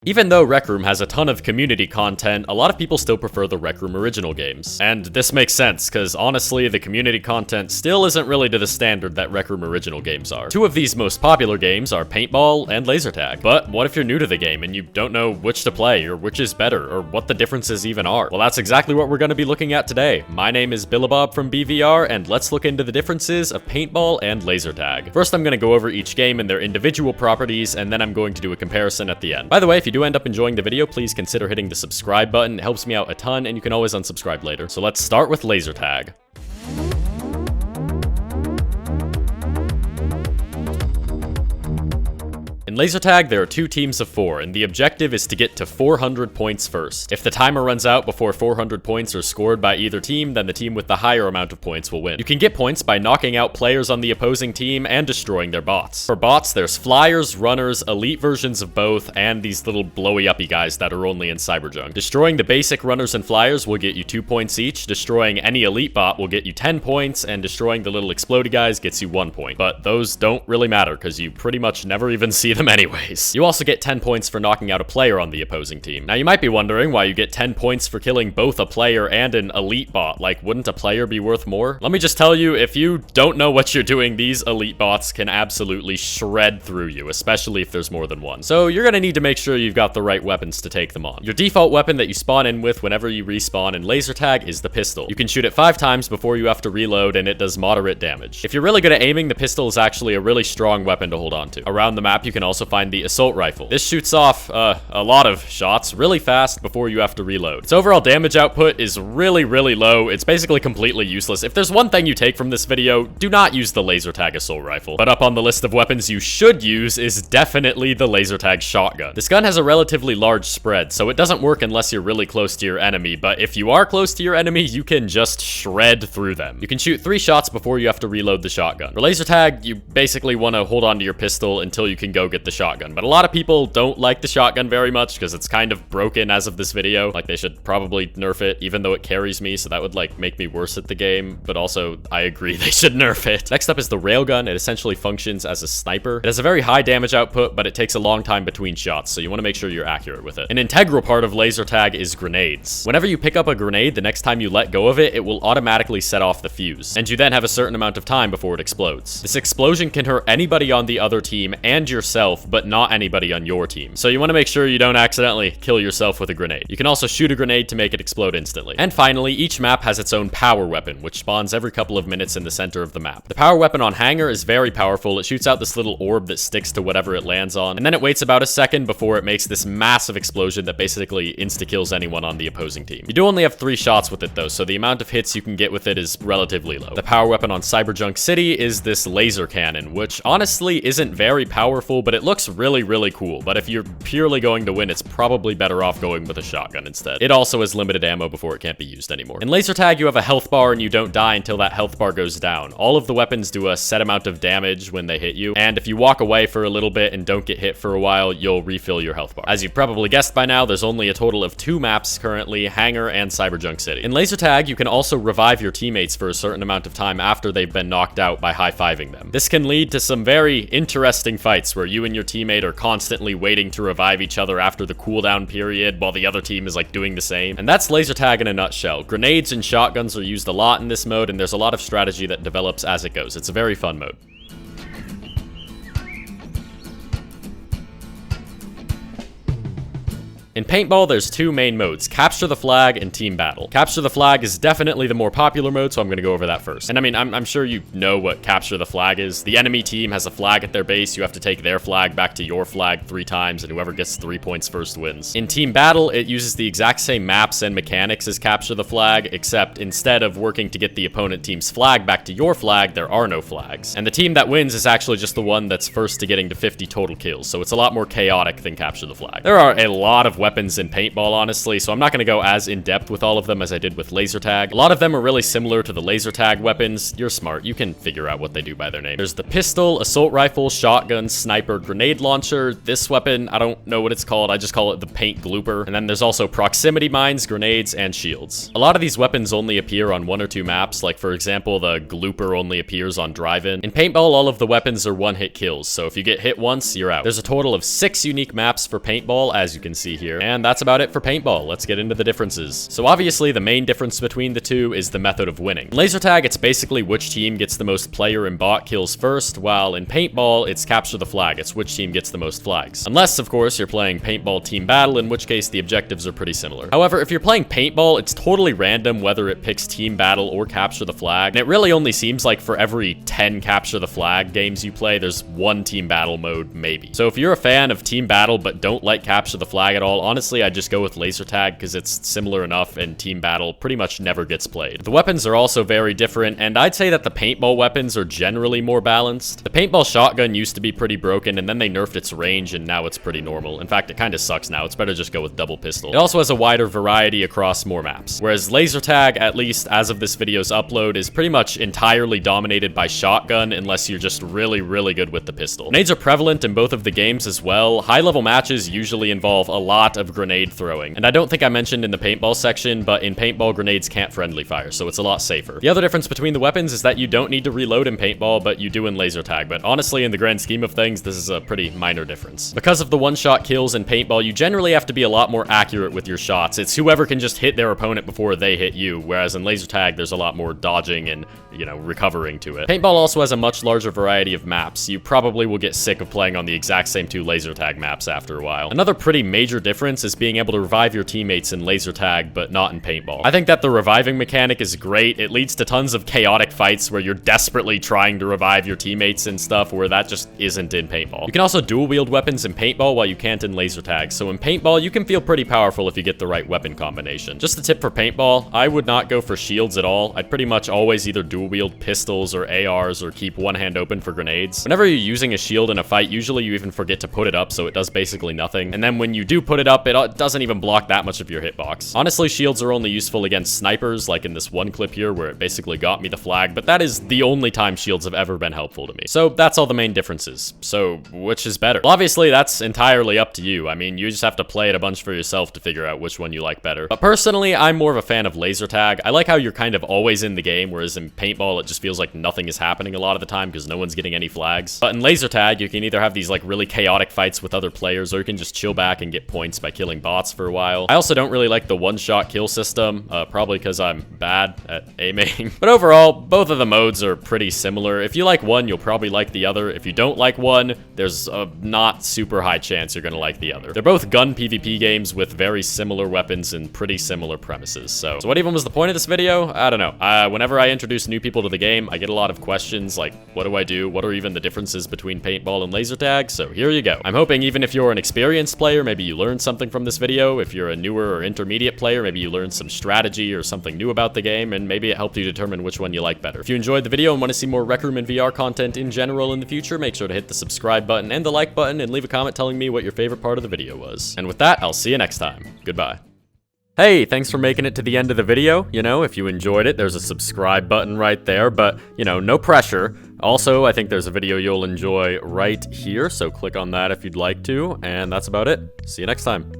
Even though Rec Room has a ton of community content, a lot of people still prefer the Rec Room original games. And this makes sense, because honestly, the community content still isn't really to the standard that Rec Room original games are. Two of these most popular games are Paintball and Laser Tag. But what if you're new to the game and you don't know which to play, or which is better, or what the differences even are? Well, that's exactly what we're going to be looking at today. My name is BillehBawb from BVR, and let's look into the differences of Paintball and Laser Tag. First, I'm going to go over each game and their individual properties, and then I'm going to do a comparison at the end. By the way, if you do end up enjoying the video, please consider hitting the subscribe button. It helps me out a ton, and you can always unsubscribe later. So let's start with Laser Tag. In Laser Tag, there are two teams of 4, and the objective is to get to 400 points first. If the timer runs out before 400 points are scored by either team, then the team with the higher amount of points will win. You can get points by knocking out players on the opposing team and destroying their bots. For bots, there's flyers, runners, elite versions of both, and these little blowy-uppy guys that are only in Cyberjunk. Destroying the basic runners and flyers will get you 2 points each, destroying any elite bot will get you 10 points, and destroying the little explodey guys gets you 1 point. But those don't really matter, because you pretty much never even see them anyways. You also get 10 points for knocking out a player on the opposing team. Now you might be wondering why you get 10 points for killing both a player and an elite bot. Like, wouldn't a player be worth more? Let me just tell you, if you don't know what you're doing, these elite bots can absolutely shred through you, especially if there's more than one. So you're gonna need to make sure you've got the right weapons to take them on. Your default weapon that you spawn in with whenever you respawn in Laser Tag is the pistol. You can shoot it 5 times before you have to reload, and it does moderate damage. If you're really good at aiming, the pistol is actually a really strong weapon to hold on to. Around the map, you can also find the assault rifle. This shoots off a lot of shots really fast before you have to reload. Its overall damage output is really low. It's basically completely useless. If there's one thing you take from this video, do not use the Laser Tag assault rifle. But up on the list of weapons you should use is definitely the Laser Tag shotgun. This gun has a relatively large spread, so it doesn't work unless you're really close to your enemy, but if you are close to your enemy, you can just shred through them. You can shoot 3 shots before you have to reload the shotgun. For Laser Tag, you basically want to hold on to your pistol until you can go get the shotgun, but a lot of people don't like the shotgun very much because it's kind of broken as of this video. Like, they should probably nerf it, even though it carries me, so that would like make me worse at the game, but also I agree they should nerf it. Next up is the railgun. It essentially functions as a sniper. It has a very high damage output, but it takes a long time between shots, so you want to make sure you're accurate with it. An integral part of Laser Tag is grenades. Whenever you pick up a grenade, the next time you let go of it, it will automatically set off the fuse, and you then have a certain amount of time before it explodes. This explosion can hurt anybody on the other team and yourself, but not anybody on your team. So you want to make sure you don't accidentally kill yourself with a grenade. You can also shoot a grenade to make it explode instantly. And finally, each map has its own power weapon, which spawns every couple of minutes in the center of the map. The power weapon on Hangar is very powerful. It shoots out this little orb that sticks to whatever it lands on, and then it waits about a second before it makes this massive explosion that basically insta-kills anyone on the opposing team. You do only have 3 shots with it though, so the amount of hits you can get with it is relatively low. The power weapon on Cyberjunk City is this laser cannon, which honestly isn't very powerful, but it looks really cool. But if you're purely going to win, it's probably better off going with a shotgun instead. It also has limited ammo before it can't be used anymore. In Laser Tag, you have a health bar and you don't die until that health bar goes down. All of the weapons do a set amount of damage when they hit you, and if you walk away for a little bit and don't get hit for a while, you'll refill your health bar. As you've probably guessed by now, there's only a total of 2 maps currently, Hangar and Cyberjunk City. In Laser Tag, you can also revive your teammates for a certain amount of time after they've been knocked out by high-fiving them. This can lead to some very interesting fights where you and your teammate are constantly waiting to revive each other after the cooldown period while the other team is like doing the same. And that's Laser Tag in a nutshell. Grenades and shotguns are used a lot in this mode, and there's a lot of strategy that develops as it goes. It's a very fun mode. In Paintball, there's 2 main modes, Capture the Flag and Team Battle. Capture the Flag is definitely the more popular mode, so I'm gonna go over that first. And I mean, I'm sure you know what Capture the Flag is. The enemy team has a flag at their base, you have to take their flag back to your flag 3 times, and whoever gets 3 points first wins. In Team Battle, it uses the exact same maps and mechanics as Capture the Flag, except instead of working to get the opponent team's flag back to your flag, there are no flags. And the team that wins is actually just the one that's first to getting to 50 total kills, so it's a lot more chaotic than Capture the Flag. There are a lot of weapons in paintball, honestly, so I'm not going to go as in-depth with all of them as I did with laser tag. A lot of them are really similar to the laser tag weapons. You're smart. You can figure out what they do by their name. There's the pistol, assault rifle, shotgun, sniper, grenade launcher. This weapon, I don't know what it's called. I just call it the paint glooper. And then there's also proximity mines, grenades, and shields. A lot of these weapons only appear on 1 or 2 maps. Like, for example, the glooper only appears on drive-in. In paintball, all of the weapons are one-hit kills, so if you get hit once, you're out. There's a total of 6 unique maps for paintball, as you can see here. And that's about it for paintball. Let's get into the differences. So obviously, the main difference between the two is the method of winning. In laser tag, it's basically which team gets the most player and bot kills first, while in paintball, it's capture the flag. It's which team gets the most flags. Unless, of course, you're playing paintball team battle, in which case the objectives are pretty similar. However, if you're playing paintball, it's totally random whether it picks team battle or capture the flag. And it really only seems like for every 10 capture the flag games you play, there's 1 team battle mode, maybe. So if you're a fan of team battle but don't like capture the flag at all, honestly, I'd just go with laser tag because it's similar enough and team battle pretty much never gets played. The weapons are also very different, and I'd say that the paintball weapons are generally more balanced. The paintball shotgun used to be pretty broken, and then they nerfed its range, and now it's pretty normal. In fact, it kind of sucks now. It's better just go with double pistol. It also has a wider variety across more maps. Whereas laser tag, at least as of this video's upload, is pretty much entirely dominated by shotgun unless you're just really, really good with the pistol. Grenades are prevalent in both of the games as well. High-level matches usually involve a lot of grenade throwing. And I don't think I mentioned in the paintball section, but in paintball, grenades can't friendly fire, so it's a lot safer. The other difference between the weapons is that you don't need to reload in paintball, but you do in laser tag. But honestly, in the grand scheme of things, this is a pretty minor difference. Because of the one-shot kills in paintball, you generally have to be a lot more accurate with your shots. It's whoever can just hit their opponent before they hit you, whereas in laser tag, there's a lot more dodging and, you know, recovering to it. Paintball also has a much larger variety of maps. You probably will get sick of playing on the exact same 2 laser tag maps after a while. Another pretty major difference is being able to revive your teammates in laser tag, but not in paintball. I think that the reviving mechanic is great. It leads to tons of chaotic fights where you're desperately trying to revive your teammates and stuff, where that just isn't in paintball. You can also dual wield weapons in paintball while you can't in laser tag, so in paintball, you can feel pretty powerful if you get the right weapon combination. Just a tip for paintball, I would not go for shields at all. I'd pretty much always either dual wield pistols or ARs or keep one hand open for grenades. Whenever you're using a shield in a fight, usually you even forget to put it up, so it does basically nothing. And then when you do put it up, it doesn't even block that much of your hitbox. Honestly, shields are only useful against snipers, like in this one clip here where it basically got me the flag, but that is the only time shields have ever been helpful to me. So that's all the main differences. So which is better? Well, obviously that's entirely up to you. I mean, you just have to play it a bunch for yourself to figure out which one you like better. But personally, I'm more of a fan of laser tag. I like how you're kind of always in the game, whereas in paintball, it just feels like nothing is happening a lot of the time because no one's getting any flags. But in laser tag, you can either have these like really chaotic fights with other players, or you can just chill back and get points by killing bots for a while. I also don't really like the one-shot kill system, probably because I'm bad at aiming. But overall, both of the modes are pretty similar. If you like one, you'll probably like the other. If you don't like one, there's a not super high chance you're gonna like the other. They're both gun PvP games with very similar weapons and pretty similar premises. So what even was the point of this video? I don't know. Whenever I introduce new people to the game, I get a lot of questions like, what do I do? What are even the differences between paintball and laser tag? So here you go. I'm hoping even if you're an experienced player, maybe you learned something from this video. If you're a newer or intermediate player, maybe you learned some strategy or something new about the game, and maybe it helped you determine which one you like better. If you enjoyed the video and want to see more Rec Room and VR content in general in the future, make sure to hit the subscribe button and the like button and leave a comment telling me what your favorite part of the video was. And with that, I'll see you next time. Goodbye. Hey, thanks for making it to the end of the video. You know, if you enjoyed it, there's a subscribe button right there, but, you know, no pressure. Also, I think there's a video you'll enjoy right here, so click on that if you'd like to, and that's about it. See you next time.